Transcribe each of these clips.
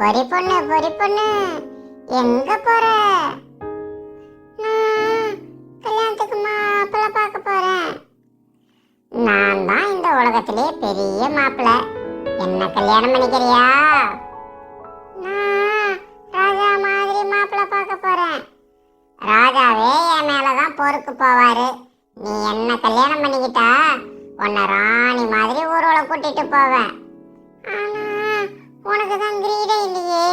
பொறி பொண்ணு எங்க போற? நான் கல்யாணத்துக்கு மாப்பிள்ளை பார்க்க போறேன். நான் தான் இந்த உலகத்திலே பெரிய மாப்பிள்ளை. என்ன கல்யாணம் பண்ணிக்கிறியா? நான் ராஜா மாதிரி மாப்பிள்ளை பார்க்க போறேன். ராஜாவே என் மேலதான் போருக்கு போவாரு. நீ என்ன கல்யாணம் பண்ணிக்கிட்டா உன்னை ராணி மாதிரி ஊர்வலம் கூட்டிட்டு போவேன். ஆனா உனக்கு தான் கிரீடம் இல்லையே.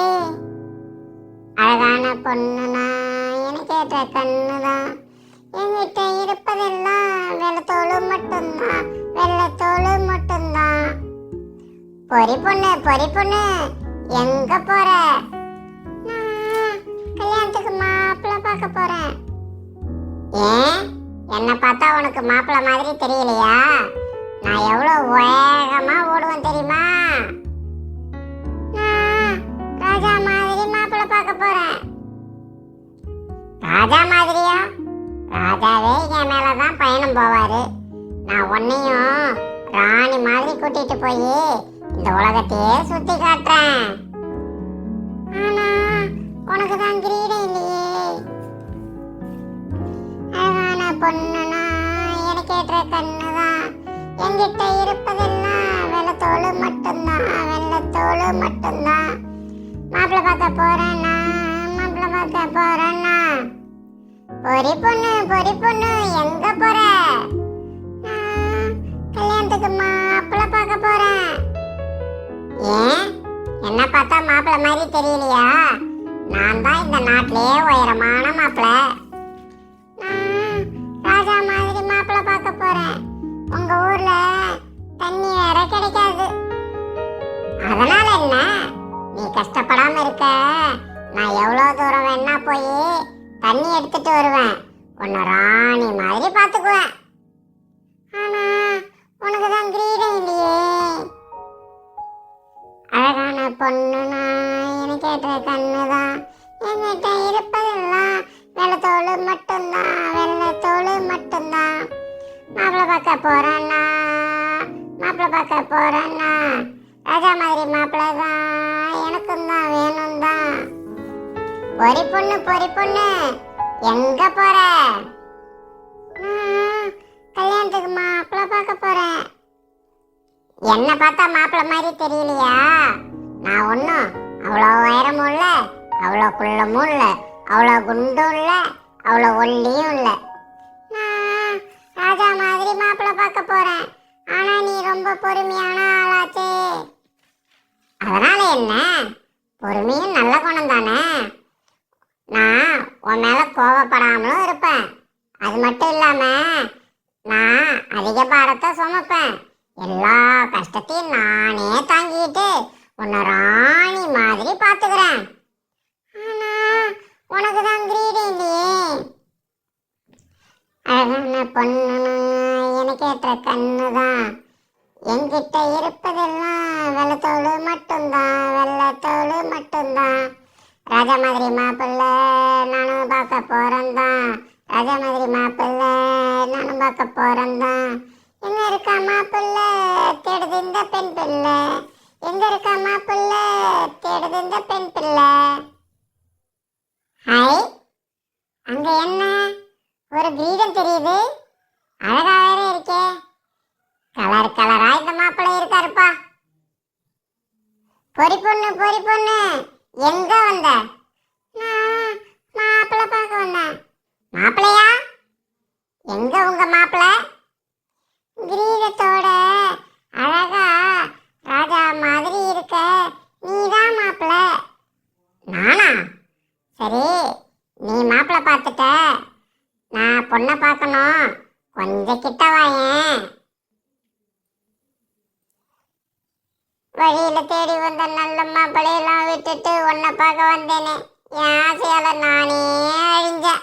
அழகான பொண்ணுனா எனக்கு ஏற்ற கண்ணுதான். என்கிட்ட இருப்பதெல்லாம் வெள்ளத்தோடு மட்டும்தான், வெள்ளத்தோடு மட்டும்தான். பொறி பொண்ணு எங்க போற? நான் கல்யாணத்துக்கு மாப்பிள்ளை பார்க்க போறேன். ஏன் என்ன பார்த்தா உனக்கு மாப்பிள்ளை மாதிரி தெரியலையா? நான் எவ்வளவு வேகமா ஓடுவேன் தெரியுமா? நான் ராஜா மாதிரி மாப்பிள்ளை பார்க்க போறேன். ராஜா மாதிரியா? ராஜாவே என் மேலதான் பயணம் போவாரு. நான் உன்னையும் ராணி மாதிரி கூட்டிட்டு போய் இந்த உலகத்தையே சுத்தி காட்டுறேன். ஆனா உனக்கு தான் கிரீடம் இல்லையே. அழகான பொண்ணுனா எனக்கு ஏற்ற கண்ணுதான். என்கிட்ட இருப்பதெல்லாம் வெள்ளத்தோடு மட்டும்தான், வெள்ளத்தோடு மட்டும்தான். மாப்பிள்ளை பார்க்க போறேன்னா, மாப்பிள்ளை பார்க்க போறேன்னா. பொறி பொண்ணு எங்க போற? கல்யாணத்துக்கு மாப்பிள்ளை பார்க்க போறேன். ஏன் என்ன பார்த்தா மாப்பிள்ளை மாதிரி தெரியலையா? நான் தான் இந்த நாட்டிலே உயரமான மாப்பிள்ளை. ராஜா மாதிரி மாப்பிள்ளை பார்க்க போறேன். உங்க ஊர்ல தண்ணி வேற கிடைக்காது. அதனால என்ன, நீ கஷ்டப்படாம இருக்க. நான் எவ்வளவு தூரம் வேணா போய் தண்ணி எடுத்துட்டு வருவேன். உன்னை ராணி மாதிரி பாத்துக்குவேன். ஆனா உனக்கு தான் கிரீடம் இல்லையே. அழகான பொண்ணுனா எனக்கு ஏற்ற கண்ணுதான். என்கிட்ட இருப்பதெல்லாம் வெள்ளத்தோடு மட்டும்தான், வெள்ளத்தோடு மட்டும்தான். மாப்பிள்ளை பார்க்க போறேன்னா, மாப்பிள்ளை பார்க்க போறேன்னா. ராஜா மாதிரி மாப்பிள்ளை தான் எனக்கும் தான் வேணும் தான். பொறி பொண்ணு எங்க போற? கல்யாணத்துக்கு மாப்பிள்ளை பார்க்க போறேன். என்ன பார்த்தா மாப்பிள்ளை மாதிரி தெரியலையா? நான் ஒன்றும் அவ்வளோ உயரமும் இல்லை, அவ்வளோ குள்ளமும் இல்லை, அவ்வளோ குண்டும் இல்லை, அவ்வளோ ஒல்லியும் இல்லை. நான் ராஜா மாதிரி மாப்பிள்ளை பார்க்க போறேன். ஆனா நீ ரொம்ப பொறுமையான ஆளாச்சே. அதனால என்ன, பொறுமையும் நல்ல குணம் தானே. நான் உன் மேல கோவப்படாமலும் இருப்பேன். அது மட்டும் இல்லாம நான் அதிக பாரத்தை சுமப்பேன். எல்லா கஷ்டத்தையும் நானே தாங்கிட்டு உன்னை ராணி மாதிரி பாத்துக்கிறேன். ஆனா உனக்கு தான் கிரீடம் இல்லையே. அழகான பொண்ணு எனக்கு ஏற்ற கண்ணுதான். என்கிட்ட இருப்பதெல்லாம் வெள்ளத்தோடு மட்டும்தான், வெள்ளத்தோடு மட்டும்தான். ராஜா மாதிரி மாப்பிள்ளை நானும் பார்க்க போறேன் தான். ராஜா மாதிரி மாப்பிள்ளை நானும் பார்க்க போறேன் தான். எங்க இருக்கா மாப்பிள்ளை தேடுது இந்த பெண் பிள்ளை? எங்க இருக்கா மாப்பிள்ளை தேடுது இந்த பெண் பிள்ளை? ஹாய், அங்க என்ன ஒரு கிரீடம் தெரியுது. அழகா வேற இருக்கே. கலர் கலரா இந்த மாப்பிள்ளை இருக்காருப்பா. பொறி பொண்ணு எங்க வந்த? நான் மாப்பிள்ளை பார்க்க வந்தேன். மாப்பிள்ளையா? எங்க உங்க மாப்பிள்ளை? கிரீடத்தோட அழகா ராஜா மாதிரி இருக்க நீதான் மாப்பிள்ளை. நானா? சரி, நீ மாப்பிள்ளை பார்த்துட்ட, நான் பொண்ணை பார்க்கணும். கொஞ்சம் கிட்ட வாயேன். வழியில தேடி வந்த நல்ல மாப்பிள்ளையெல்லாம் விட்டுட்டு உன்னை பார்க்க வந்தேனே. என் ஆசையால நானே அழிஞ்சேன்.